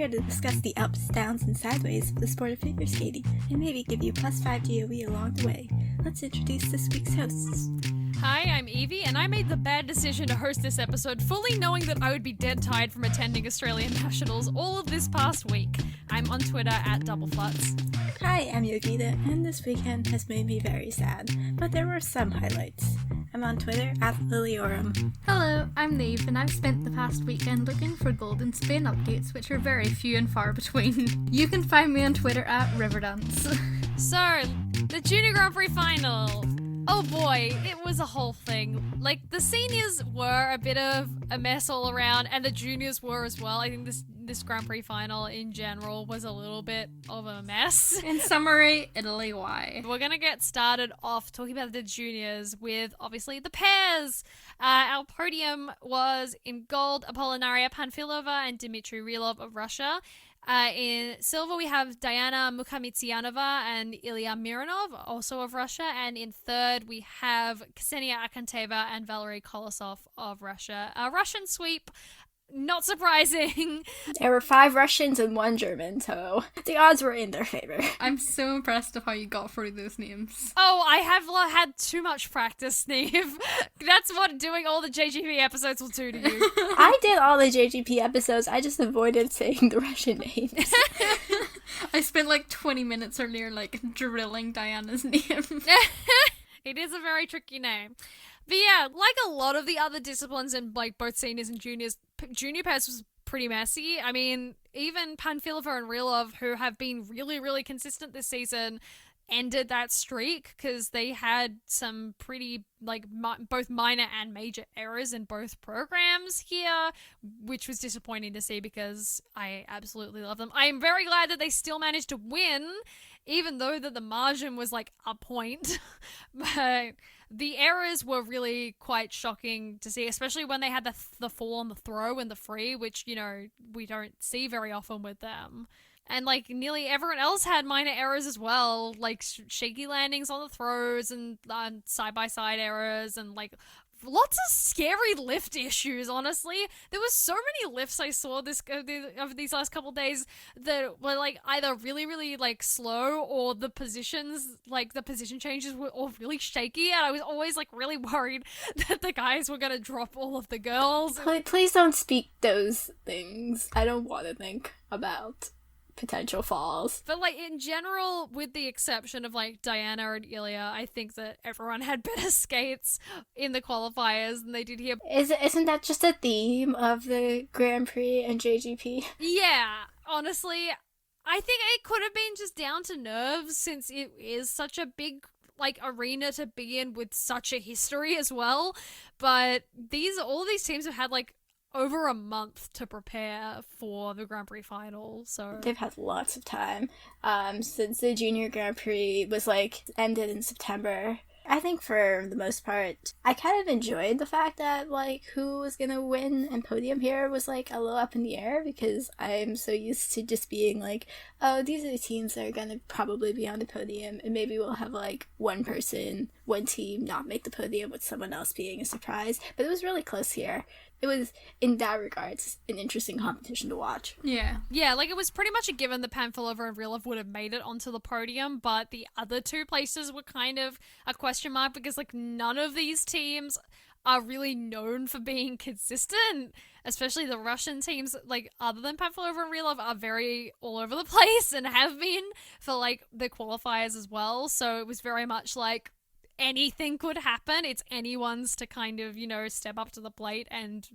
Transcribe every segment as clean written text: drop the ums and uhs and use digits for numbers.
here to discuss the ups, downs, and sideways of the sport of figure skating, and maybe give you +5 GOE along the way. Let's introduce this week's hosts. Hi, I'm Evie, and I made the bad decision to host this episode fully knowing that I would be dead tired from attending Australian Nationals all of this past week. I'm on Twitter at DoubleFlutz. Hi, I'm Yogeeta, and this weekend has made me very sad, but there were some highlights. I'm on Twitter at Lilyorum. Hello, I'm Niamh, and I've spent the past weekend looking for Golden Spain updates, which are very few and far between. You can find me on Twitter at Riverdance. So, the Junior Grand Prix Final. Oh boy, it was a whole thing. Like, the seniors were a bit of a mess all around, and the juniors were as well. I think this Grand Prix Final in general was a little bit of a mess. In summary, Italy, why? We're gonna get started off talking about the juniors with, obviously, the pairs. Our podium was in gold, Apollinaria Panfilova and Dmitry Rylov of Russia. In silver, we have Diana Mukhamitsianova and Ilya Mironov, also of Russia. And in third, we have Ksenia Akanteva and Valery Kolosov of Russia. A Russian sweep, not surprising. There were 5 Russians and 1 German, so the odds were in their favor. I'm so impressed of how you got through those names. Oh, I have had too much practice, Niamh. That's what doing all the JGP episodes will do to you. I did all the JGP episodes, I just avoided saying the Russian names. I spent like 20 minutes earlier drilling Diana's name. It is a very tricky name. But yeah, like a lot of the other disciplines in like both seniors and juniors, junior pairs was pretty messy. I mean, even Panfilova and Rylov, who have been really, really consistent this season, ended that streak because they had some pretty both minor and major errors in both programs here, which was disappointing to see because I absolutely love them. I am very glad that they still managed to win, even though that the margin was like a point. But the errors were really quite shocking to see, especially when they had the fall on the throw and the free, which, you know, we don't see very often with them. And, like, nearly everyone else had minor errors as well, like shaky landings on the throws and side-by-side errors and, like, lots of scary lift issues, honestly. There was so many lifts I saw over these last couple of days that were, like, either really, really, like, slow or the positions, like, the position changes were all really shaky, and I was always, like, really worried that the guys were gonna drop all of the girls. Please don't speak those things. I don't want to think about potential falls. But, like, in general, with the exception of, like, Diana and Ilya, I think that everyone had better skates in the qualifiers than they did here. Isn't that just a theme of the Grand Prix and JGP? Yeah, honestly, I think it could have been just down to nerves since it is such a big, like, arena to be in with such a history as well. But all these teams have had, like, over a month to prepare for the Grand Prix Final, so they've had lots of time since the Junior Grand Prix was ended in September. I think for the most part, I kind of enjoyed the fact that who was gonna win and podium here was a little up in the air, because I'm so used to just being oh, these are the teams that are gonna probably be on the podium, and maybe we'll have one team not make the podium with someone else being a surprise. But it was really close here. It was, in that regards, an interesting competition to watch. Yeah, it was pretty much a given that Panfilova and Rylov would have made it onto the podium, but the other 2 places were kind of a question mark because, none of these teams are really known for being consistent, especially the Russian teams, other than Panfilova and Rylov, are very all over the place and have been for, the qualifiers as well, so it was very much anything could happen. It's anyone's to kind of, step up to the plate and,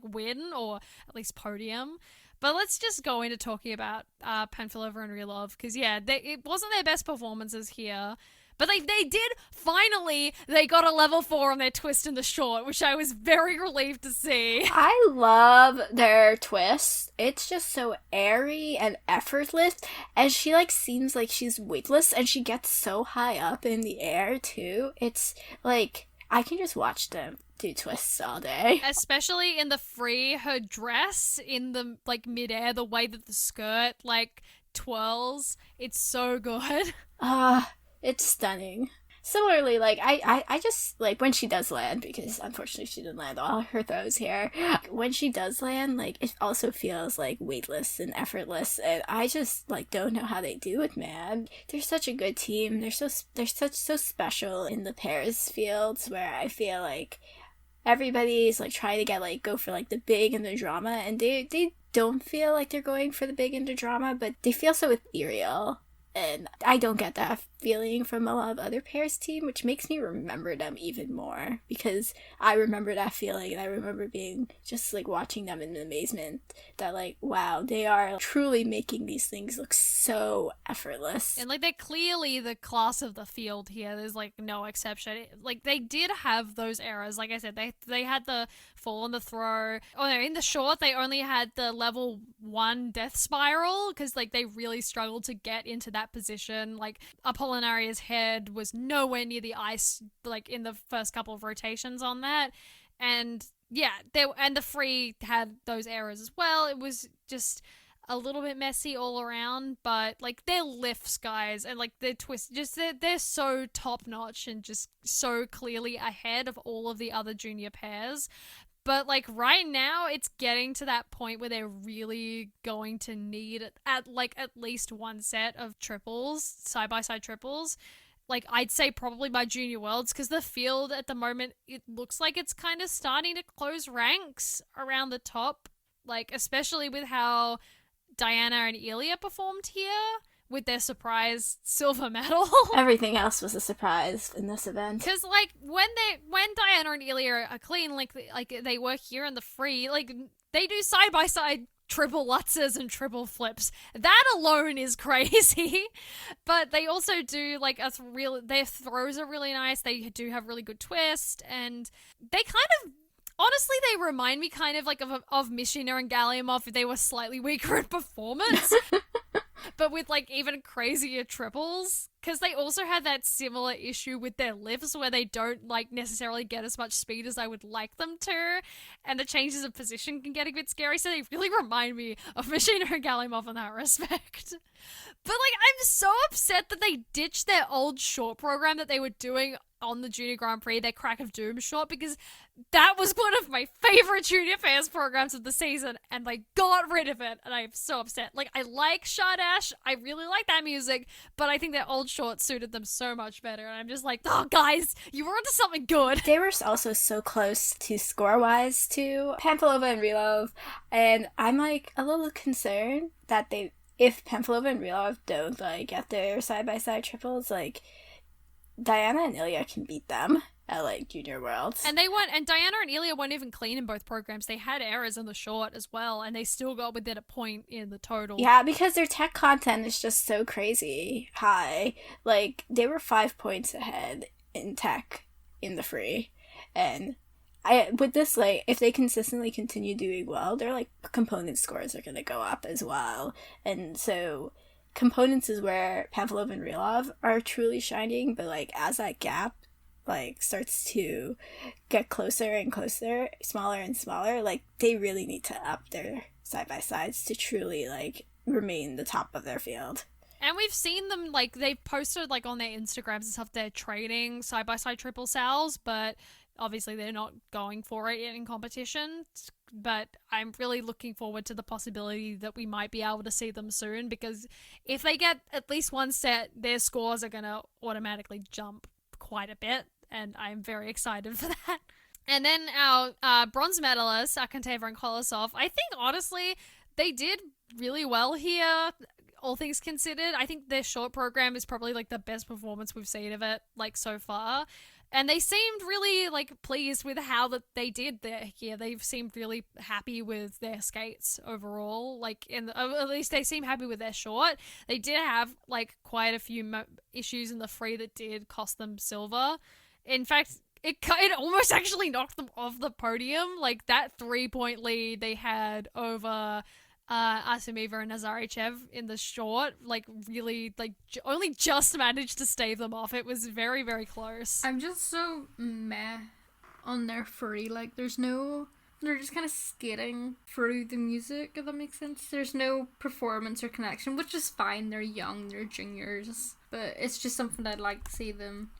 win, or at least podium. But let's just go into talking about Panfilova and Rylov, because, yeah, it wasn't their best performances here. But they did, finally, they got a level 4 on their twist in the short, which I was very relieved to see. I love their twist. It's just so airy and effortless, and she, seems like she's weightless, and she gets so high up in the air, too. It's, I can just watch them do twists all day. Especially in the free, her dress in the, mid-air, the way that the skirt, twirls, it's so good. It's stunning. Similarly, like, I just, like, when she does land, because unfortunately she didn't land all her throws here, when she does land, like, it also feels, like, weightless and effortless, and I just, like, don't know how they do it, man. They're such a good team. They're so special in the pairs fields, where I feel like everybody's, like, trying to get, like, go for, like, the big and the drama, and they don't feel like they're going for the big and the drama, but they feel so ethereal. And I don't get that feeling from a lot of other pairs team, which makes me remember them even more, because I remember that feeling, and I remember being just, like, watching them in amazement that, like, wow, they are truly making these things look so effortless. And, like, they're clearly the class of the field here. There's, like, no exception. Like, they did have those errors. Like I said, they had the fall and the throw. Oh, no, in the short, they only had the level 1 death spiral, because, like, they really struggled to get into that position. Like, Apollinaria's head was nowhere near the ice, like, in the first couple of rotations on that. And yeah, and the free had those errors as well. It was just a little bit messy all around, but, like, their lifts, guys, and, like, their twists, just they're so top notch and just so clearly ahead of all of the other junior pairs. But, like, right now, it's getting to that point where they're really going to need at least one set of triples, side-by-side triples. Like, I'd say probably by Junior Worlds, because the field at the moment, it looks like it's kind of starting to close ranks around the top. Like, especially with how Diana and Ilya performed here with their surprise silver medal. Everything else was a surprise in this event. Because, like, when Diana and Ilya are clean, like they were here in the free, like, they do side-by-side triple lutzes and triple flips. That alone is crazy. But they also do, like, their throws are really nice. They do have really good twist, and they kind of, honestly, they remind me kind of, like, of Mishina and Galiamov if they were slightly weaker in performance. But with, like, even crazier triples, because they also have that similar issue with their lifts where they don't, like, necessarily get as much speed as I would like them to, and the changes of position can get a bit scary, so they really remind me of Mishina and Galimov in that respect. But, like, I'm so upset that they ditched their old short program that they were doing on the Junior Grand Prix, their Crack of Doom short, because that was one of my favorite junior fairs programs of the season, and they got rid of it, and I'm so upset. Like, I like Shardash, I really like that music, but I think their old short suited them so much better, and I'm just like, oh, guys, you were onto something good. They were also so close to score-wise to Pamfilova and Relov, and I'm, like, a little concerned that if Pamfilova and Relov don't, like, get their side-by-side triples, like, Diana and Ilya can beat them at, like, Junior Worlds. And Diana and Ilya weren't even clean in both programs. They had errors in the short as well, and they still got within a point in the total. Yeah, because their tech content is just so crazy high. Like, they were 5 points ahead in tech in the free. And with this, like, if they consistently continue doing well, their, like, component scores are going to go up as well. And so components is where Pavlov and Relov are truly shining, but, like, as that gap, like, starts to get closer and closer, smaller and smaller, like, they really need to up their side-by-sides to truly, like, remain the top of their field. And we've seen them, like, they've posted, like, on their Instagrams and stuff, they're trading side-by-side triple sales, but obviously they're not going for it in competition. But I'm really looking forward to the possibility that we might be able to see them soon, because if they get at least one set, their scores are going to automatically jump quite a bit, and I'm very excited for that. And then our bronze medalists, Akanteva and Kolosov, I think, honestly, they did really well here, all things considered. I think their short program is probably, like, the best performance we've seen of it, like, so far. And they seemed really, like, pleased with how that they did there here. They seemed really happy with their skates overall. Like, at least they seem happy with their short. They did have, like, quite a few issues in the free that did cost them silver. In fact, it almost actually knocked them off the podium. Like, that 3-point lead they had over Asimova and Nazarichev in the short, like, really, like, only just managed to stave them off. It was very, very close. I'm just so meh on their free. Like, they're just kind of skating through the music, if that makes sense. There's no performance or connection, which is fine. They're young, they're juniors, but it's just something I'd like to see them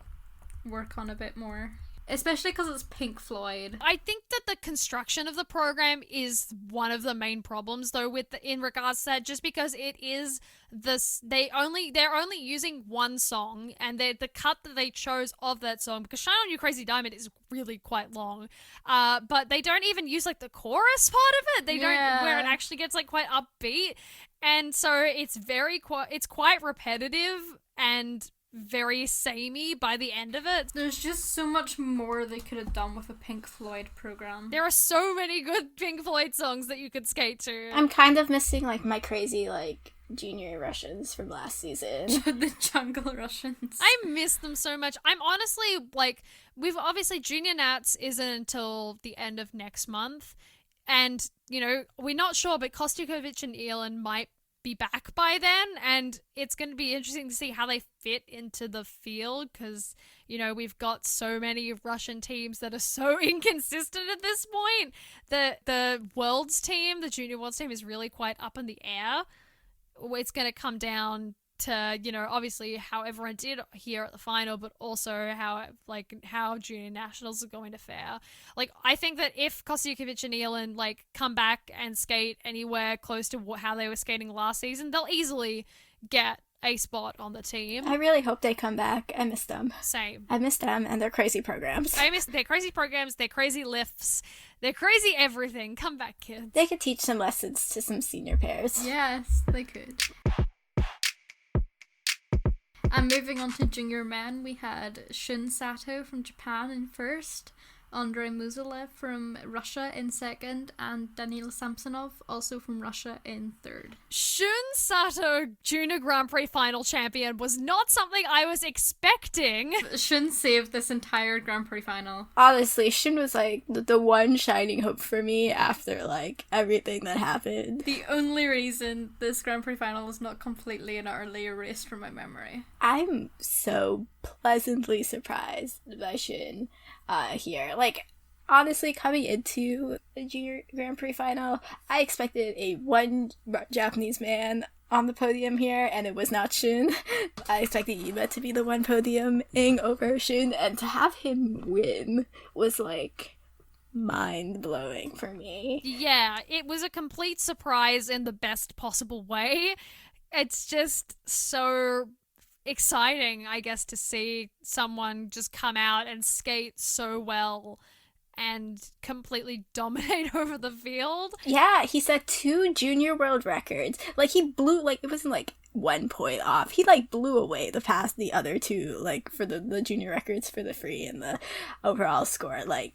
work on a bit more. Especially because it's Pink Floyd. I think that the construction of the program is one of the main problems, though, in regards to that, just because it is they're only using one song, and the cut that they chose of that song, because Shine On You Crazy Diamond is really quite long, but they don't even use like the chorus part of it. They don't, where it actually gets like quite upbeat, and so it's quite repetitive and very samey by the end of it. There's just so much more they could have done with a Pink Floyd program. There are so many good Pink Floyd songs that you could skate to. I'm kind of missing like my crazy like junior Russians from last season. The Jungle Russians. I miss them so much. I'm honestly like, we've obviously Junior Nats isn't until the end of next month, and you know, we're not sure, but Kostukovic and Elin might be back by then, and it's going to be interesting to see how they fit into the field, because you know, we've got so many Russian teams that are so inconsistent at this point. The world's team, the junior world's team, is really quite up in the air. It's going to come down to, you know, obviously how everyone did here at the final, but also how junior nationals are going to fare. Like, I think that if Kostyukovic and Elin like come back and skate anywhere close to how they were skating last season, they'll easily get a spot on the team. I really hope they come back. I miss them. Same. I miss them and their crazy programs. I miss their crazy programs, their crazy lifts, their crazy everything. Come back, kids. They could teach some lessons to some senior pairs. Yes, they could. And moving on to junior men, we had Shun Sato from Japan in first, Andrei Muzilev from Russia in second, and Daniil Samsonov, also from Russia, in third. Shun Sato, Junior Grand Prix Final champion, was not something I was expecting. Shun saved this entire Grand Prix Final. Honestly, Shun was like the one shining hope for me after like everything that happened. The only reason this Grand Prix Final was not completely and utterly erased from my memory. I'm so pleasantly surprised by Shun here. Like, honestly, coming into the Junior Grand Prix Final, I expected one Japanese man on the podium here, and it was not Shun. I expected Yuba to be the one podiuming over Shun, and to have him win was like mind-blowing for me. Yeah, it was a complete surprise in the best possible way. It's just so exciting, I guess, to see someone just come out and skate so well and completely dominate over the field. Yeah, he set 2 junior world records. Like, he blew, like, it wasn't like 1 point off. He like blew away the other 2, like, for the junior records for the free and the overall score. Like,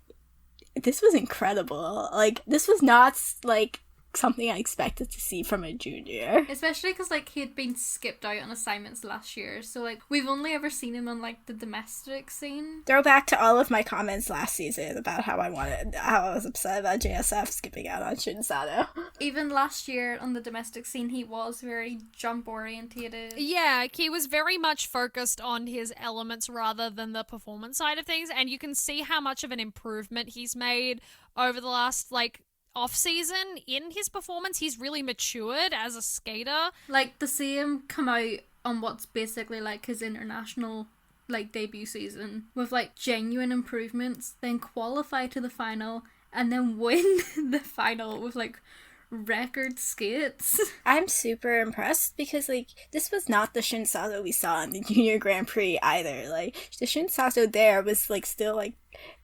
this was incredible. Like, this was not like something I expected to see from a junior. Especially because, like, he had been skipped out on assignments last year, so, like, we've only ever seen him on, like, the domestic scene. Throwback to all of my comments last season about how I was upset about JSF skipping out on Shun Sato. Even last year on the domestic scene, he was very jump-orientated. Yeah, he was very much focused on his elements rather than the performance side of things, and you can see how much of an improvement he's made over the last, like, off-season in his performance. He's really matured as a skater. Like, to see him come out on what's basically like his international like debut season with like genuine improvements, then qualify to the final and then win the final with like record skates. I'm super impressed because like this was not the Shun Sato we saw in the Junior Grand Prix either. Like, the Shun Sato there was like still like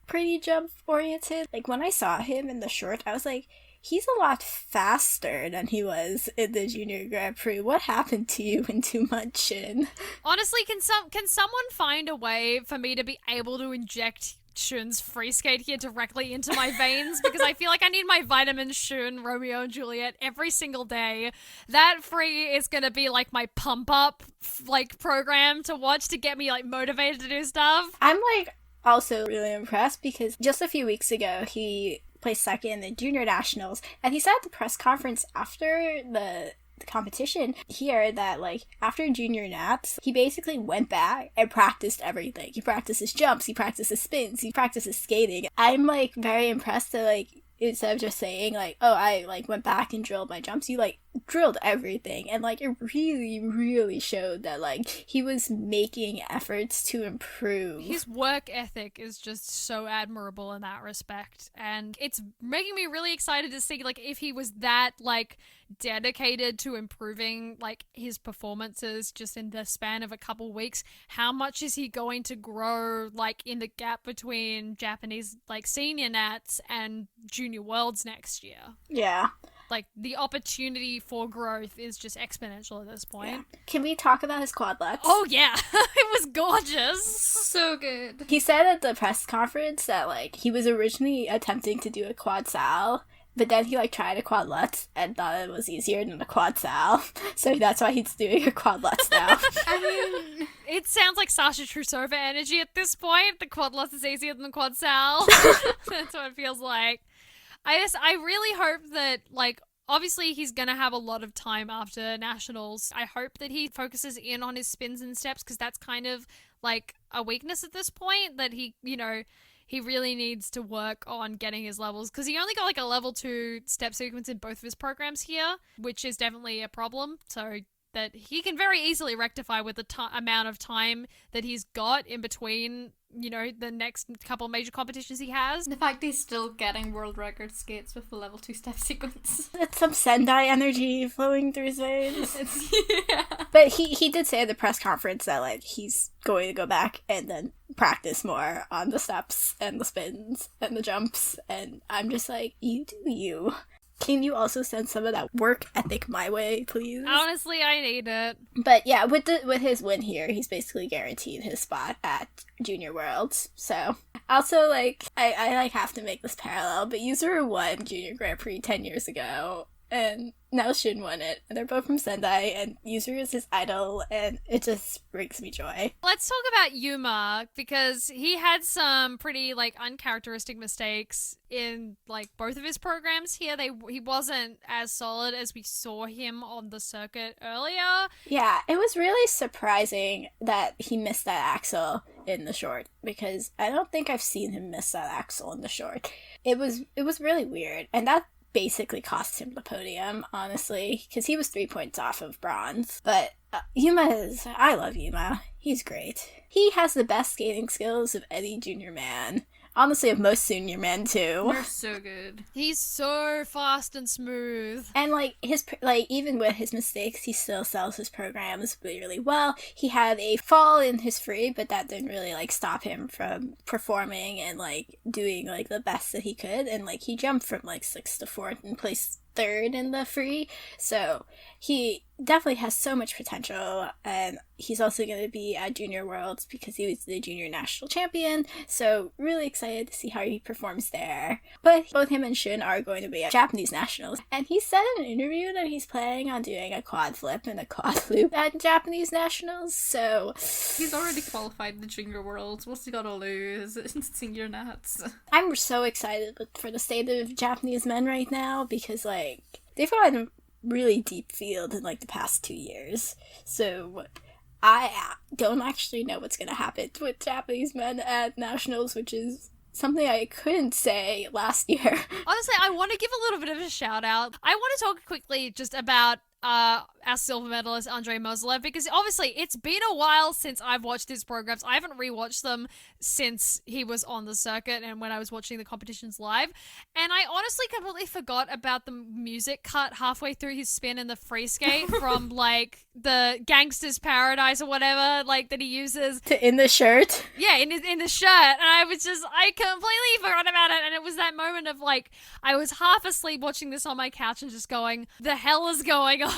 pretty jump oriented. Like, when I saw him in the short, I was like, he's a lot faster than he was in the Junior Grand Prix. What happened to you in too much Shun? Honestly, can someone find a way for me to be able to inject Shun's free skate here directly into my veins? Because I feel like I need my vitamin Shun, Romeo and Juliet every single day. That free is gonna be like my pump up like program to watch to get me like motivated to do stuff. I'm like also really impressed because just a few weeks ago he placed second in the junior nationals, and he said at the press conference after the competition here that like after junior nats he basically went back and practiced everything. He practiced his jumps, he practiced his spins, he practiced his skating. I'm like very impressed that like instead of just saying like, oh, I like went back and drilled my jumps, you like drilled everything, and like it really, really showed that like he was making efforts to improve. His work ethic is just so admirable in that respect, and it's making me really excited to see like if he was that like dedicated to improving like his performances just in the span of a couple weeks, how much is he going to grow like in the gap between Japanese like senior nats and junior worlds next year? Yeah. Like, the opportunity for growth is just exponential at this point. Yeah. Can we talk about his quadlets? Oh, yeah. It was gorgeous. So good. He said at the press conference that, like, he was originally attempting to do a quad sal, but then he, like, tried a quad lutz and thought it was easier than a quad sal. So that's why he's doing a quad lutz now. I mean, it sounds like Sasha Trusova energy at this point. The quad lutz is easier than the quad sal. That's what it feels like. I really hope that, like, obviously he's going to have a lot of time after Nationals. I hope that he focuses in on his spins and steps, because that's kind of, like, a weakness at this point, that he, you know, he really needs to work on getting his levels, because he only got, like, a level 2 step sequence in both of his programs here, which is definitely a problem, so that he can very easily rectify with the amount of time that he's got in between, you know, the next couple of major competitions he has. the fact he's still getting world record skates with the level 2 step sequence. It's some Sendai energy flowing through his veins. Yeah. But he did say at the press conference that, like, he's going to go back and then practice more on the steps and the spins and the jumps, and I'm just like, you do you. Can you also send some of that work ethic my way, please? Honestly, I need it. But yeah, with his win here, he's basically guaranteed his spot at Junior Worlds. So also, like, I like have to make this parallel, but Yuzuru won Junior Grand Prix 10 years ago, and now Shun won it, and they're both from Sendai, and Yuzuru is his idol, and it just brings me joy. Let's talk about Yuma, because he had some pretty, like, uncharacteristic mistakes in, like, both of his programs here. He wasn't as solid as we saw him on the circuit earlier. Yeah, it was really surprising that he missed that axle in the short, because I don't think I've seen him miss that axle in the short. It was really weird, and that basically cost him the podium, honestly, because he was 3 points off of bronze. But I love Yuma. He's great. He has the best skating skills of any junior man. Honestly, of most senior men, too. They're so good. He's so fast and smooth. And, like, even with his mistakes, he still sells his programs really, really well. He had a fall in his free, but that didn't really, like, stop him from performing and, like, doing, like, the best that he could. And, like, he jumped from, like, 6th to 4th and placed 3rd in the free. So he definitely has so much potential, and he's also going to be at Junior Worlds because he was the junior national champion, so really excited to see how he performs there. But both him and Shun are going to be at Japanese nationals, and he said in an interview that he's planning on doing a quad flip and a quad loop at Japanese nationals, so He's already qualified the Junior Worlds. What's he got to lose? Senior Nats. I'm so excited for the state of Japanese men right now, because, like, they've got a really deep field in, like, the past 2 years. So I don't actually know what's going to happen with Japanese men at nationals, which is something I couldn't say last year. Honestly, I want to give a little bit of a shout out. I want to talk quickly just about our silver medalist Andrei Mozolev, because obviously it's been a while since I've watched his programs. I haven't rewatched them since he was on the circuit and when I was watching the competitions live, and I honestly completely forgot about the music cut halfway through his spin in the free skate from, like, the Gangster's Paradise or whatever, like, that he uses In the shirt? yeah, in the shirt, and I completely forgot about it, and it was that moment of, like, I was half asleep watching this on my couch and just going, the hell is going on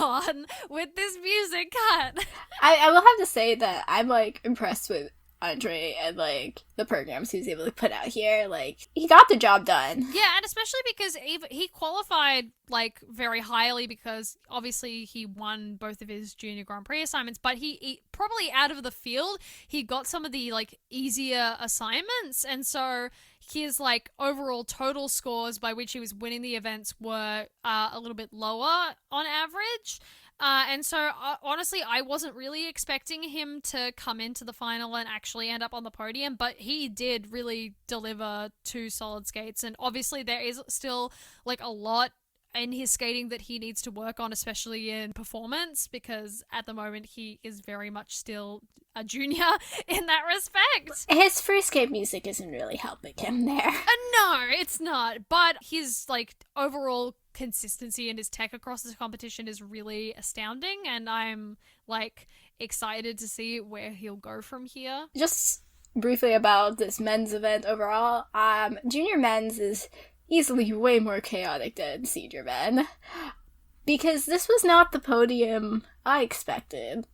with this music cut? I will have to say that I'm, like, impressed with Andre and, like, the programs he was able to put out here. Like, he got the job done. Yeah, and especially because he qualified, like, very highly, because obviously he won both of his Junior Grand Prix assignments, but he probably out of the field, he got some of the, like, easier assignments, and so his, like, overall total scores by which he was winning the events were a little bit lower on average. And so, honestly, I wasn't really expecting him to come into the final and actually end up on the podium, but he did really deliver 2 solid skates, and obviously there is still, like, a lot in his skating that he needs to work on, especially in performance, because at the moment he is very much still a junior in that respect. His free skate music isn't really helping him there. No, it's not. But his like overall consistency in his tech across this competition is really astounding, and I'm like excited to see where he'll go from here. Just briefly about this men's event overall, junior men's is easily way more chaotic than senior men, because this was not the podium I expected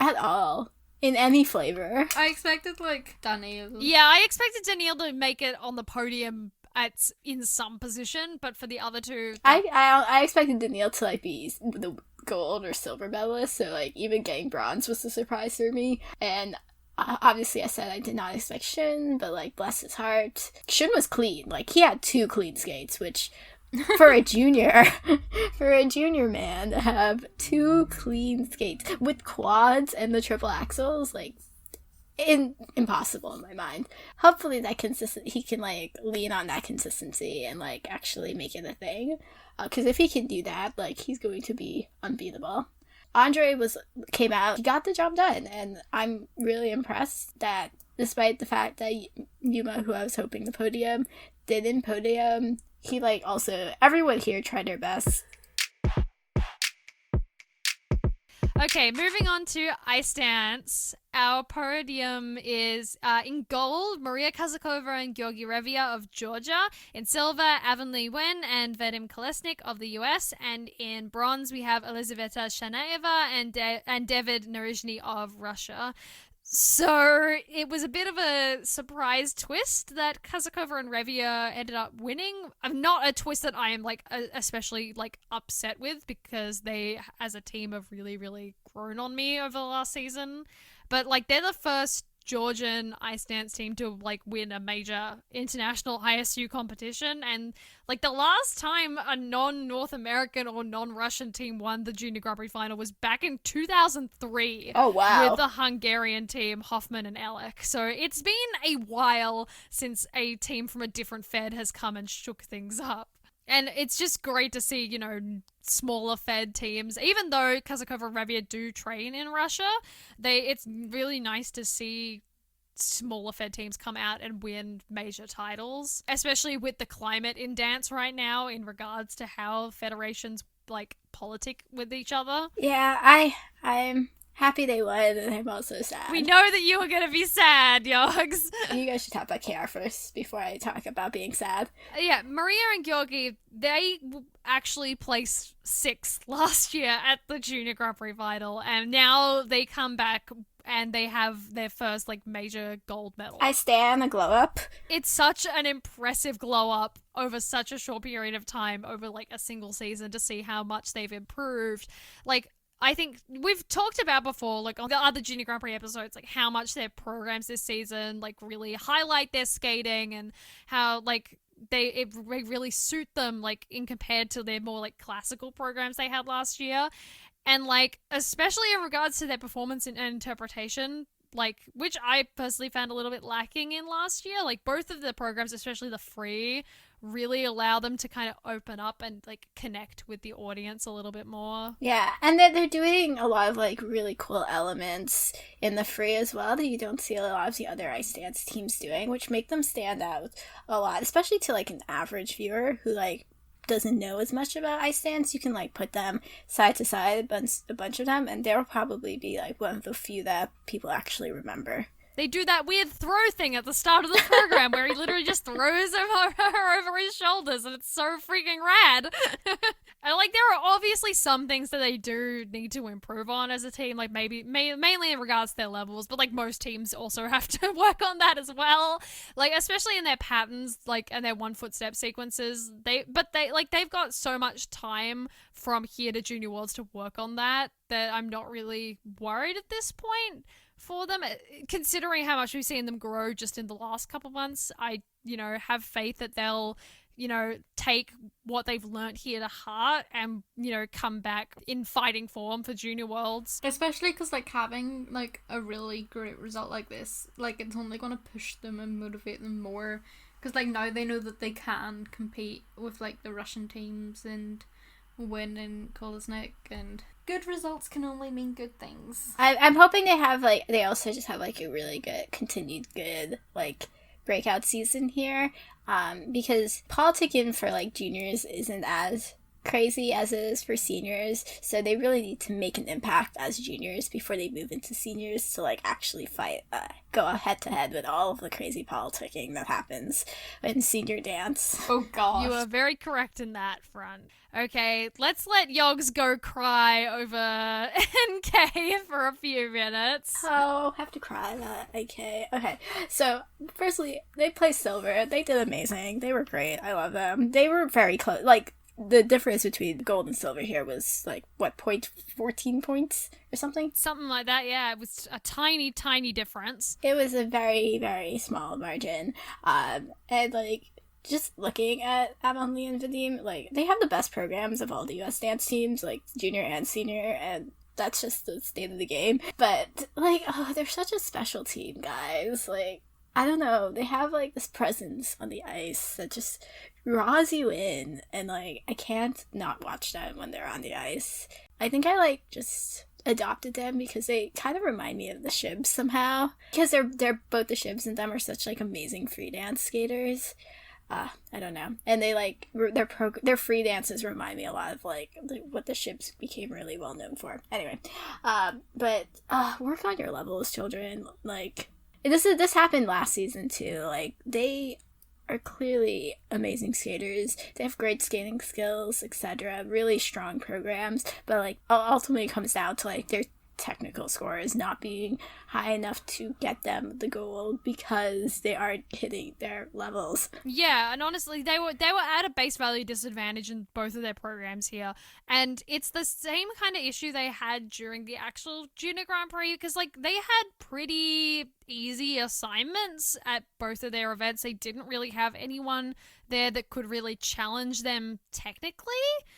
at all. In any flavor. I expected, like, Danielle. Yeah, I expected Danielle to make it on the podium in some position, but for the other two... I expected Danielle to, like, be the gold or silver medalist, so, like, even getting bronze was a surprise for me. And obviously I said I did not expect Shun, but, like, bless his heart. Shun was clean. Like, he had 2 clean skates, which... for a junior man to have 2 clean skates with quads and the triple axles, like, impossible in my mind. Hopefully he can, like, lean on that consistency and, like, actually make it a thing. Because if he can do that, like, he's going to be unbeatable. Andre came out, he got the job done, and I'm really impressed that despite the fact that Niamh, who I was hoping the podium, didn't podium, he, like, also, everyone here tried their best. Okay, moving on to ice dance. Our podium is in gold, Maria Kazakova and Georgi Revia of Georgia. In silver, Avonlea Wen and Vadim Kolesnik of the US. And in bronze, we have Elizaveta Shanaeva and David Narizhny of Russia. So it was a bit of a surprise twist that Kazakova and Revia ended up winning. Not a twist that I am like especially like upset with, because they as a team have really, really grown on me over the last season. But like they're the first Georgian ice dance team to like win a major international ISU competition, and like the last time a non-North American or non-Russian team won the Junior Grand Prix Final was back in 2003. Oh wow. With the Hungarian team Hoffman and Alec. So it's been a while since a team from a different Fed has come and shook things up. And it's just great to see, you know, smaller Fed teams, even though Kazakova and Revia do train in Russia, it's really nice to see smaller Fed teams come out and win major titles, especially with the climate in dance right now in regards to how federations, like, politic with each other. Yeah, I'm happy they won, and I'm also sad. We know that you were going to be sad, Yogs. You guys should talk about KR first before I talk about being sad. Yeah, Maria and Georgi, they actually placed 6th last year at the Junior Grand Prix Final, and now they come back and they have their first, like, major gold medal. I stand a glow up. It's such an impressive glow up over such a short period of time, over, like, a single season, to see how much they've improved. Like, I think we've talked about before, like on the other Junior Grand Prix episodes, like how much their programs this season like really highlight their skating, and how like they really suit them like in compared to their more like classical programs they had last year. And like especially in regards to their performance and interpretation, like which I personally found a little bit lacking in last year. Like both of the programs, especially the free, really allow them to kind of open up and like connect with the audience a little bit more. Yeah, and they're doing a lot of like really cool elements in the free as well that you don't see a lot of the other ice dance teams doing, which make them stand out a lot, especially to like an average viewer who like doesn't know as much about ice dance. You can like put them side to side, a bunch of them, and they'll probably be like one of the few that people actually remember. They do that weird throw thing at the start of the program where he literally just throws her over his shoulders, and it's so freaking rad. And like there are obviously some things that they do need to improve on as a team, like mainly in regards to their levels, but like most teams also have to work on that as well. Like especially in their patterns, like and their 1 foot step sequences. They've got so much time from here to Junior Worlds to work on that I'm not really worried at this point for them, considering how much we've seen them grow just in the last couple months. I, have faith that they'll, take what they've learnt here to heart and, come back in fighting form for Junior Worlds. Especially because, like, having, like, a really great result like this, like, it's only going to push them and motivate them more. Because, like, now they know that they can compete with, like, the Russian teams and win in Kolesnik, and good results can only mean good things. I'm hoping they also just have, like, a really good, continued good, like, breakout season here, because politicking for, like, juniors isn't as crazy as it is for seniors, so they really need to make an impact as juniors before they move into seniors to, like, actually fight, go head to head with all of the crazy politicking that happens in senior dance. Oh gosh. You are very correct in that front. Okay, let's let Yogs go cry over NK for a few minutes. Oh, have to cry that. Okay. So, firstly, they played silver. They did amazing. They were great. I love them. They were very close. Like, the difference between gold and silver here was, like, what, 14 points or something? Something like that, yeah. It was a tiny, tiny difference. It was a very, very small margin. And, like, just looking at Avonlea and Vadim, like, they have the best programs of all the US dance teams, like, junior and senior, and that's just the state of the game. But, like, oh, they're such a special team, guys. Like, I don't know, they have, like, this presence on the ice that just draws you in, and, like, I can't not watch them when they're on the ice. I think I, like, just adopted them because they kind of remind me of the Shibs somehow, because they're both the Shibs and them are such, like, amazing free dance skaters. I don't know. And they, like, their free dances remind me a lot of, like, what the Shibs became really well known for. Anyway, but work on your levels, children. Like, this happened last season too. Like, they are clearly amazing skaters. They have great skating skills, etc. Really strong programs, but, like, ultimately it comes down to, like, their technical scores not being high enough to get them the gold because they aren't hitting their levels. Yeah, and honestly, they were at a base value disadvantage in both of their programs here, and it's the same kind of issue they had during the actual Junior Grand Prix, because, like, they had pretty easy assignments at both of their events. They didn't really have anyone there that could really challenge them technically,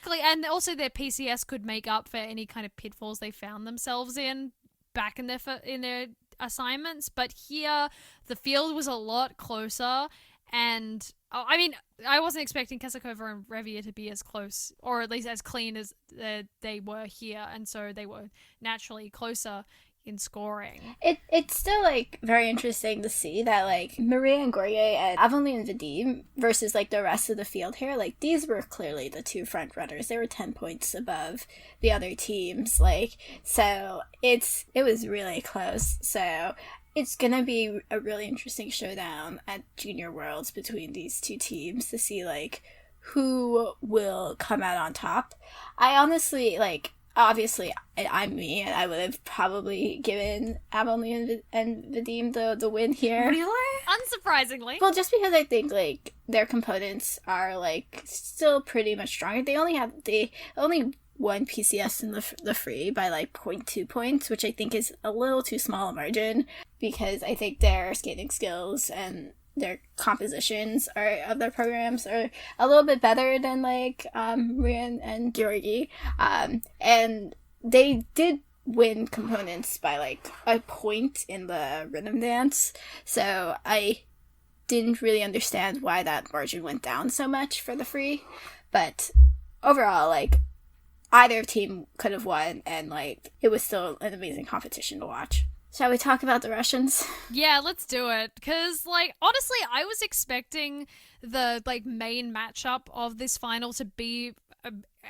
and also their PCS could make up for any kind of pitfalls they found themselves in back in their assignments. But here the field was a lot closer, and I mean, I wasn't expecting Kesakova and Revia to be as close, or at least as clean as they were here, and so they were naturally closer in scoring. It's still, like, very interesting to see that, like, Maria and Gorye and Avonlea and Vadim versus, like, the rest of the field here, like, these were clearly the two front runners. They were 10 points above the other teams, like, so it was really close. So it's gonna be a really interesting showdown at Junior Worlds between these two teams to see, like, who will come out on top. I honestly, like, obviously, I'm me, and I would have probably given Avonlea and Vadim the win here. Really? Unsurprisingly. Well, just because I think, like, their components are, like, still pretty much stronger. They only won PCS in the free by, like, 0.2 points, which I think is a little too small a margin, because I think their skating skills and their compositions of their programs are a little bit better than, like, Maria and Georgi. And they did win components by, like, a point in the rhythm dance. So I didn't really understand why that margin went down so much for the free. But overall, like, either team could have won, and, like, it was still an amazing competition to watch. Shall we talk about the Russians? Yeah, let's do it. Because, like, honestly, I was expecting the, like, main matchup of this final to be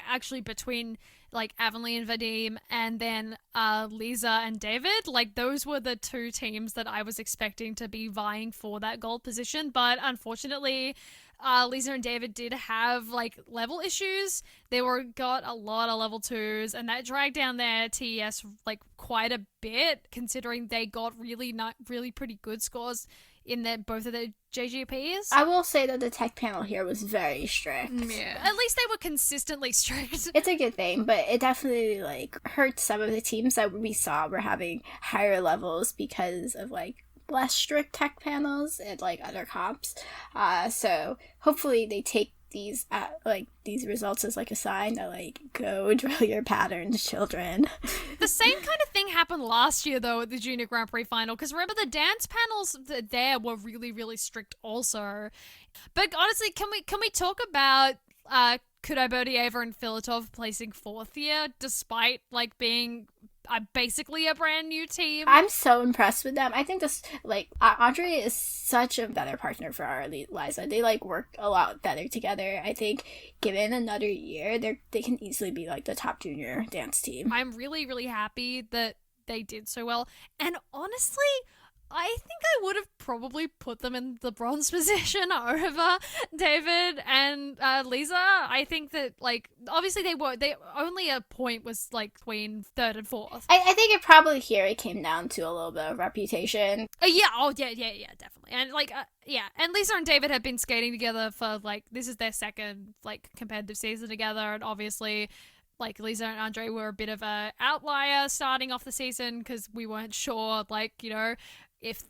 actually between, like, Avonlea and Vadim, and then Lisa and David. Like, those were the two teams that I was expecting to be vying for that gold position. But unfortunately, Lisa and David did have, like, level issues. They got a lot of level 2s, and that dragged down their TES, like, quite a bit, considering they got really pretty good scores in both of their JGPs. I will say that the tech panel here was very strict. Yeah. At least they were consistently strict. It's a good thing, but it definitely, like, hurt some of the teams that we saw were having higher levels because of, like, less strict tech panels and, like, other comps. So hopefully they take these results as, like, a sign that, like, go drill your patterns, children. The same kind of thing happened last year, though, at the Junior Grand Prix Final, because remember, the dance panels there were really, really strict also. But honestly, can we talk about Kudaibodieva and Filatov placing 4th here, despite like being basically a brand new team. I'm so impressed with them. I think this, like, Andre is such a better partner for our Liza. They, like, work a lot better together. I think given another year, they can easily be, like, the top junior dance team. I'm really, really happy that they did so well. And honestly, I think I would have probably put them in the bronze position over David and Lisa. I think that, like, obviously they only a point was, like, between 3rd and 4th. I think it came down to a little bit of reputation. Yeah, definitely. And, like, and Lisa and David have been skating together for, like, this is their second, like, competitive season together, and obviously, like, Lisa and Andre were a bit of a outlier starting off the season because we weren't sure, like, you know,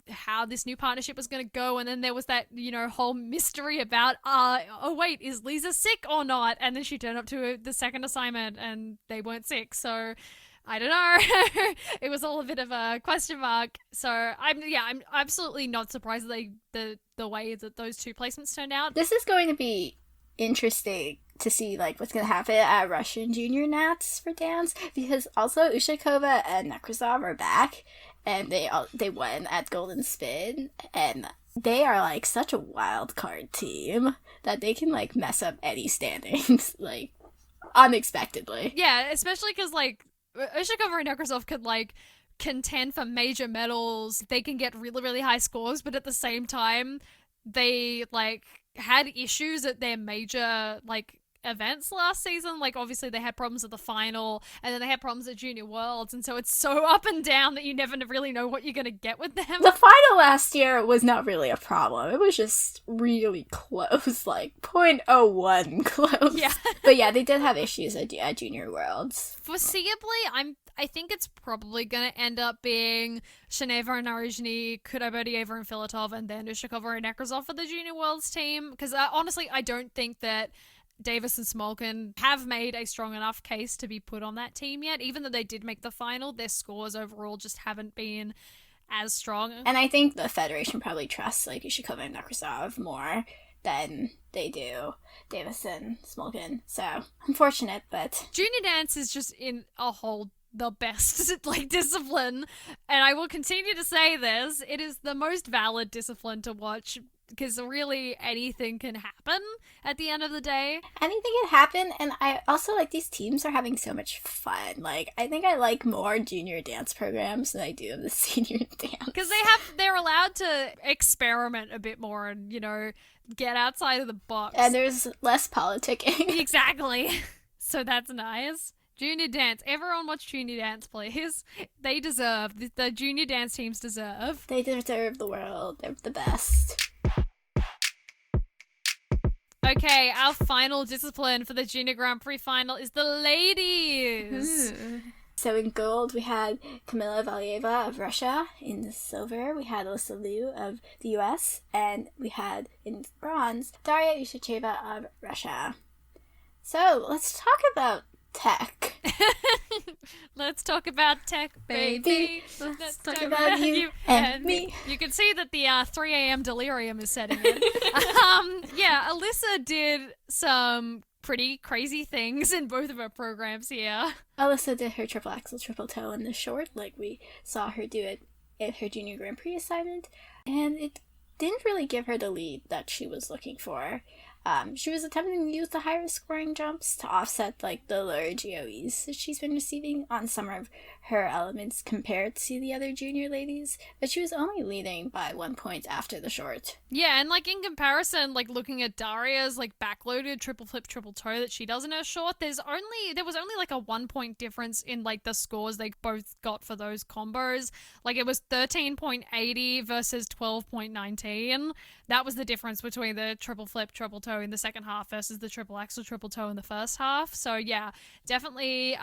how this new partnership was going to go, and then there was that, you know, whole mystery about oh wait, is Lisa sick or not? And then she turned up to the second assignment and they weren't sick, so I don't know. It was all a bit of a question mark. So I'm absolutely not surprised that the way that those two placements turned out. This is going to be interesting to see, like, what's going to happen at Russian junior nats for dance, because also Ushakova and Nekrasov are back, and they won at Golden Spin, and they are, like, such a wild card team that they can, like, mess up any standings, like, unexpectedly. Yeah, especially because, like, Ushakova and Nekrasov could, like, contend for major medals. They can get really, really high scores, but at the same time, they, like, had issues at their major, like, events last season. Like, obviously they had problems at the final, and then they had problems at Junior Worlds, and so it's so up and down that you never really know what you're gonna get with them. The final last year was not really a problem. It was just really close, like 0.01 close. Yeah. But yeah, they did have issues at Junior Worlds. Foreseeably, I think it's probably going to end up being Sheneva and Naruzhny, Kudaibodieva and Filatov, and then Ushakova and Nekrasov for the Junior Worlds team. Because honestly, I don't think that Davis and Smolkin have made a strong enough case to be put on that team yet. Even though they did make the final, their scores overall just haven't been as strong. And I think the Federation probably trusts, like, Ushakova and Nekrasov more than they do Davis and Smolkin. So, unfortunate, but... Junior dance is just in a whole the best, like, discipline, and I will continue to say this, it is the most valid discipline to watch, because really anything can happen at the end of the day. Anything can happen, and I also, like, these teams are having so much fun. Like, I think I like more junior dance programs than I do of the senior dance. Because they're allowed to experiment a bit more and, you know, get outside of the box. And there's less politicking. Exactly. So that's nice. Junior dance. Everyone watch junior dance, please. They deserve. The junior dance teams deserve. They deserve the world. They're the best. Okay, our final discipline for the Junior Grand Prix Final is the ladies. So in gold, we had Kamila Valieva of Russia. In the silver, we had Alyssa Liu of the US. And we had, in bronze, Daria Ushacheva of Russia. So, let's talk about tech. Let's talk about tech, baby. Let's talk about you and me. You can see that the 3 a.m. delirium is setting in. Yeah, Alyssa did some pretty crazy things in both of her programs here. Alyssa did her triple axel, triple toe in the short, like we saw her do it at her Junior Grand Prix assignment, and it didn't really give her the lead that she was looking for. She was attempting to use the higher scoring jumps to offset, like, the lower GOEs that she's been receiving on some of her elements compared to the other junior ladies, but she was only leading by 1 point after the short. Yeah, and, like, in comparison, like, looking at Daria's, like, backloaded triple flip, triple toe that she does in her short, there was only, like, a 1 point difference in, like, the scores they both got for those combos. Like, it was 13.80 versus 12.19. That was the difference between the triple flip, triple toe in the second half versus the triple axel, triple toe in the first half. So yeah, definitely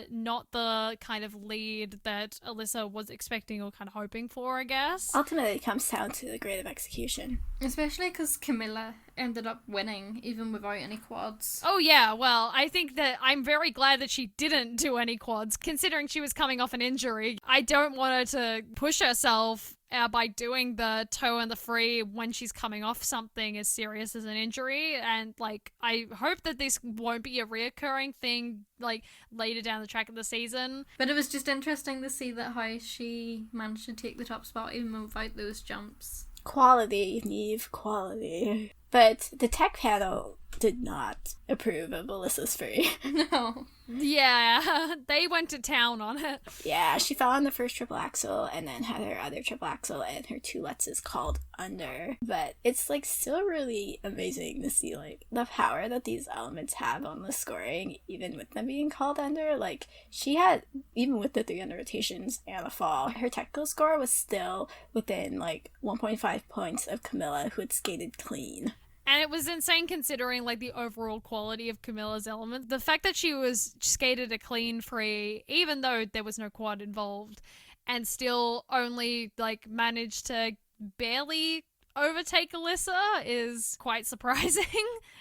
not the kind of lead that Alyssa was expecting or kind of hoping for, I guess. Ultimately, it comes down to the grade of execution. Especially because Camilla ended up winning even without any quads. Oh yeah, well, I think that I'm very glad that she didn't do any quads, considering she was coming off an injury. I don't want her to push herself by doing the toe and the free when she's coming off something as serious as an injury. And like, I hope that this won't be a reoccurring thing like later down the track of the season. But it was just interesting to see that how she managed to take the top spot even without those jumps. Quality, Niamh, quality. But the tech panel did not approve of Alyssa's free. No. Yeah, they went to town on it. Yeah, she fell on the first triple axel and then had her other triple axel and her two lutzes called under. But it's like still really amazing to see like the power that these elements have on the scoring, even with them being called under. Like she had, even with the 300 rotations and a fall, her technical score was still within like 1.5 points of Camilla, who had skated clean. And it was insane considering like the overall quality of Camilla's element. The fact that she was skated a clean free, even though there was no quad involved, and still only like managed to barely overtake Alyssa is quite surprising,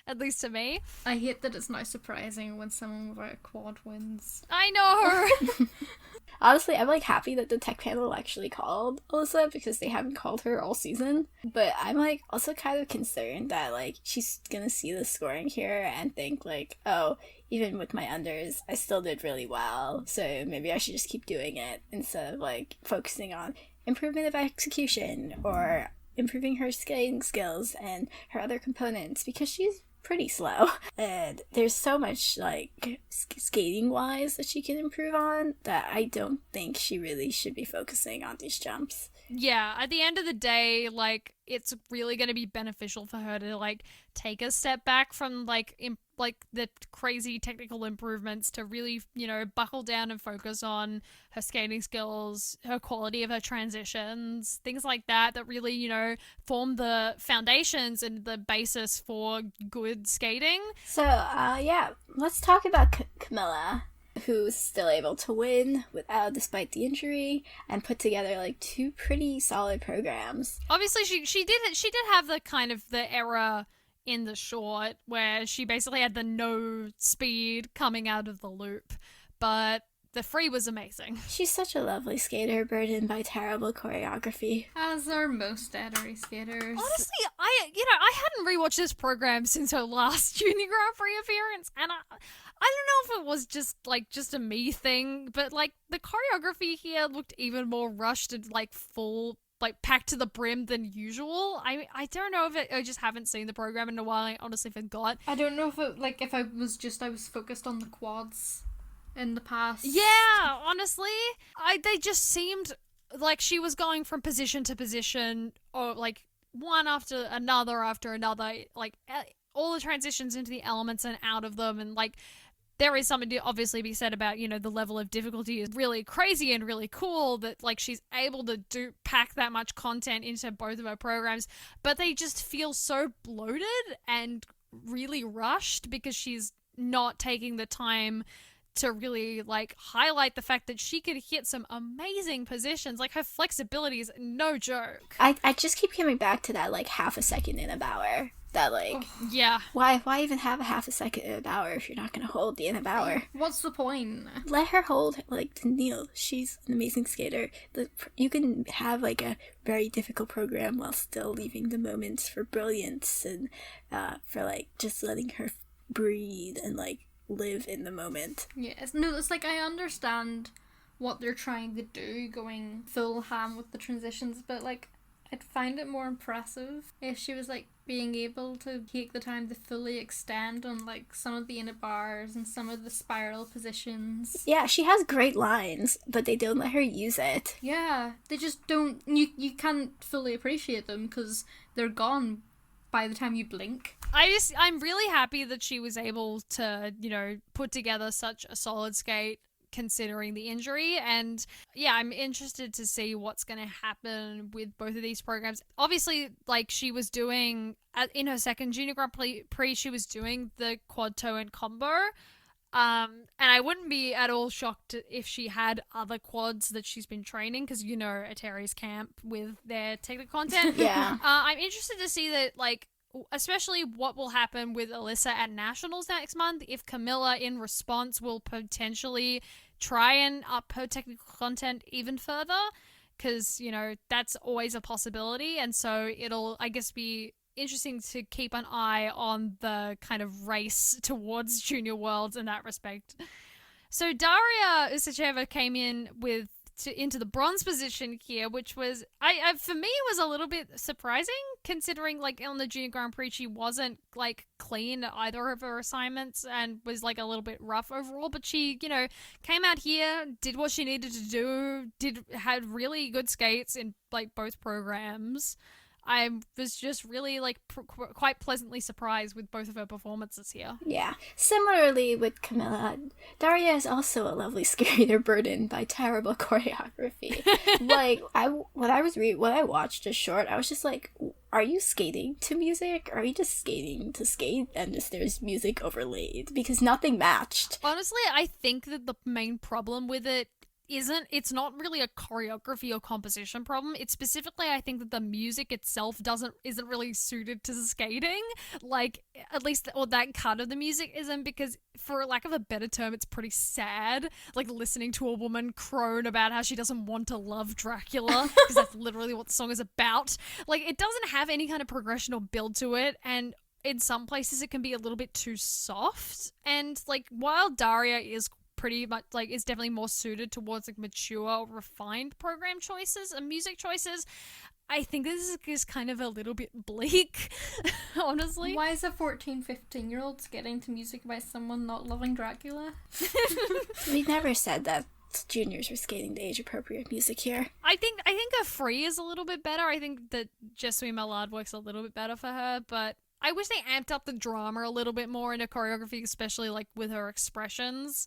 at least to me. I hate that it's not surprising when someone without a quad wins. I know. Honestly, I'm like happy that the tech panel actually called Alyssa because they haven't called her all season. But I'm like also kind of concerned that like she's gonna see the scoring here and think like, oh, even with my unders, I still did really well. So maybe I should just keep doing it instead of like focusing on improvement of execution or improving her skating skills and her other components because she's pretty slow. And there's so much like skating wise that she can improve on that I don't think she really should be focusing on these jumps. Yeah, at the end of the day, like, it's really going to be beneficial for her to, like, take a step back from, like, the crazy technical improvements to really, you know, buckle down and focus on her skating skills, her quality of her transitions, things like that really, you know, form the foundations and the basis for good skating. So, yeah, let's talk about Camilla, who's still able to win despite the injury and put together like two pretty solid programs. Obviously, she did have the kind of the error in the short where she basically had the no speed coming out of the loop, but the free was amazing. She's such a lovely skater, burdened by terrible choreography. As are most Edery skaters. Honestly, I hadn't rewatched this program since her last Junior Grand Prix appearance, and I don't know if it was just a me thing, but like the choreography here looked even more rushed and like full, like packed to the brim than usual. I don't know if I just haven't seen the program in a while. I honestly forgot. I don't know if I was focused on the quads in the past. Yeah, honestly, they just seemed like she was going from position to position, or like one after another, like all the transitions into the elements and out of them, and like there is something to obviously be said about, you know, the level of difficulty is really crazy and really cool that like she's able to pack that much content into both of her programs, but they just feel so bloated and really rushed because she's not taking the time to really like highlight the fact that she could hit some amazing positions. Like her flexibility is no joke. I just keep coming back to that like half a second in a bower. That like yeah. Why even have a half a second in a bower if you're not gonna hold the in a bower? What's the point? Let her hold like to Neil. She's an amazing skater. You can have like a very difficult program while still leaving the moments for brilliance and for like just letting her breathe and like live in the moment. Yes, no, it's like I understand what they're trying to do, going full ham with the transitions, but like I'd find it more impressive if she was like being able to take the time to fully extend on like some of the inner bars and some of the spiral positions. Yeah, she has great lines, but they don't let her use it. Yeah, they just don't. You can't fully appreciate them because they're gone by the time you blink. I'm really happy that she was able to, you know, put together such a solid skate considering the injury, and yeah, I'm interested to see what's going to happen with both of these programs. Obviously, like she was doing in her second Junior Grand Prix, she was doing the quad toe and combo, and I wouldn't be at all shocked if she had other quads that she's been training, because you know Teri's camp with their technical content. Yeah. I'm interested to see that, like, especially what will happen with Alyssa at Nationals next month, if Camilla in response will potentially try and up her technical content even further, because, you know, that's always a possibility. And so it'll, I guess, be interesting to keep an eye on the kind of race towards Junior Worlds in that respect. So Daria Usacheva came in into the bronze position here, which was, I for me, it was a little bit surprising, considering, like, on the Junior Grand Prix, she wasn't, like, clean at either of her assignments and was, like, a little bit rough overall, but she, you know, came out here, did what she needed to do, had really good skates in, like, both programs. I was just really, like, quite pleasantly surprised with both of her performances here. Yeah. Similarly with Camilla, Daria is also a lovely skater burdened by terrible choreography. Like, when I watched a short, I was just like, are you skating to music? Or are you just skating to skate and just there's music overlaid? Because nothing matched. Honestly, I think that the main problem with it it's not really a choreography or composition problem. It's specifically, I think, that the music itself isn't really suited to skating. Like, at least, or that cut of the music isn't, because for lack of a better term, it's pretty sad. Like, listening to a woman crone about how she doesn't want to love Dracula, because that's literally what the song is about. Like, it doesn't have any kind of progression or build to it, and in some places it can be a little bit too soft. And, like, while Daria is pretty much, like, is definitely more suited towards, like, mature, refined program choices and music choices, I think this is kind of a little bit bleak, honestly. Why is a 14-15-year-old skating to music by someone not loving Dracula? We never said that juniors were skating to age-appropriate music here. I think a free is a little bit better. I think that Jessamine Mallard works a little bit better for her, but I wish they amped up the drama a little bit more in her choreography, especially, like, with her expressions,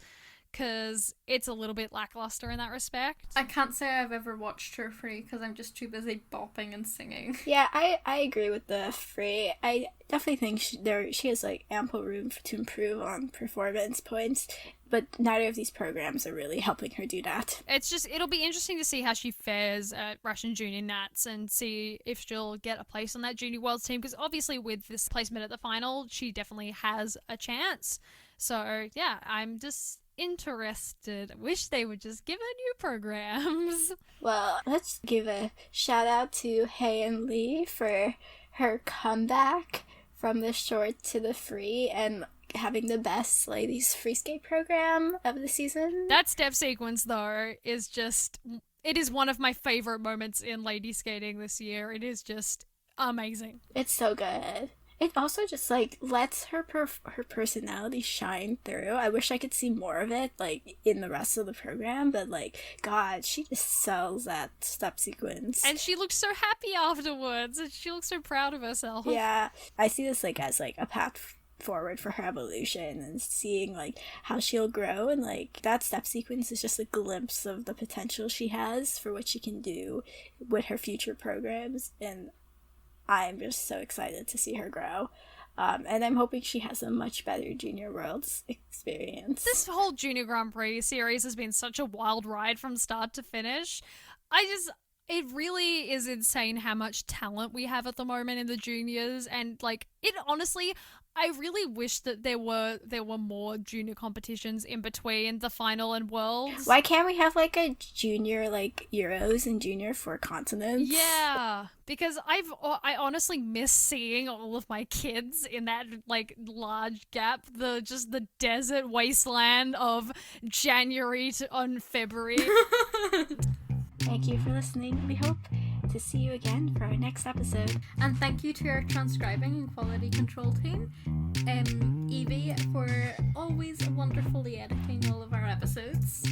because it's a little bit lackluster in that respect. I can't say I've ever watched her free because I'm just too busy bopping and singing. Yeah, I agree with the free. I definitely think she has, like, ample room to improve on performance points, but neither of these programs are really helping her do that. It'll be interesting to see how she fares at Russian Junior Nats and see if she'll get a place on that Junior Worlds team, because obviously with this placement at the final, she definitely has a chance. So, yeah, I'm just interested. Wish they would just give her new programs. Well, let's give a shout out to Hae-in Lee for her comeback from the short to the free and having the best ladies free skate program of the season. That step sequence, though, is just, it is one of my favorite moments in lady skating this year. It is just amazing. It's so good. It also just, like, lets her personality shine through. I wish I could see more of it, like, in the rest of the program, but, like, God, she just sells that step sequence. And she looks so happy afterwards, and she looks so proud of herself. Yeah, I see this, like, as, like, a path forward for her evolution and seeing, like, how she'll grow, and, like, that step sequence is just a glimpse of the potential she has for what she can do with her future programs, and I'm just so excited to see her grow. And I'm hoping she has a much better Junior Worlds experience. This whole Junior Grand Prix series has been such a wild ride from start to finish. It really is insane how much talent we have at the moment in the juniors, and, like, it honestly, I really wish that there were more junior competitions in between the final and Worlds. Why can't we have, like, a junior, like, Euros and junior for continents? Yeah, because I honestly miss seeing all of my kids in that, like, large gap, the desert wasteland of January on February. Thank you for listening. We hope to see you again for our next episode. And thank you to our transcribing and quality control team, Evie, for always wonderfully editing all of our episodes.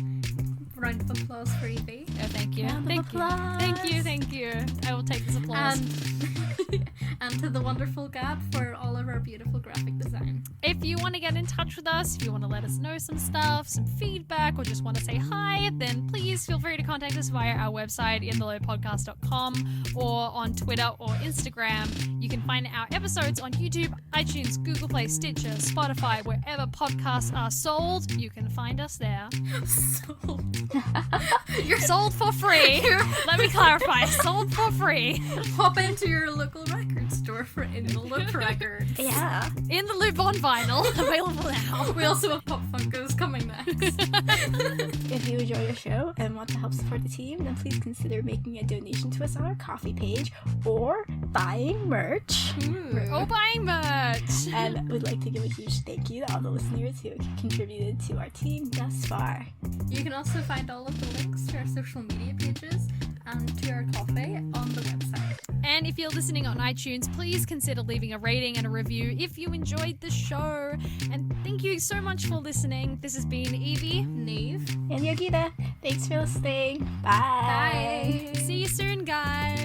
Round of applause for Evie. Oh, thank you. Round of applause. Thank you. I will take this applause. And to the wonderful Gabb for all of our beautiful graphic design. If you want to get in touch with us, if you want to let us know some stuff, some feedback, or just want to say hi, then please feel free to contact us via our website, inthelowpodcast.com, or on Twitter or Instagram. You can find our episodes on YouTube, iTunes, Google Play, Stitcher, Spotify, wherever podcasts are sold. You can find us there. Sold. You're sold for free. Let me clarify. Sold for free. Hop into your local record store for In the Loop records. Yeah. In the Loop on vinyl. Available now. We also have Pop Funkos coming next. If you enjoy your show and want to help support the team, then please consider making a donation to us on our Coffee page or buying merch. Or buying merch. And we'd like to give a huge thank you to all the listeners who contributed to our team thus far. You can also find all of the links to our social media pages and to our coffee on the website. And if you're listening on iTunes, please consider leaving a rating and a review if you enjoyed the show. And thank you so much for listening. This has been Evie, Niamh, and Yogeeta. Thanks for listening. Bye. Bye. See you soon, guys.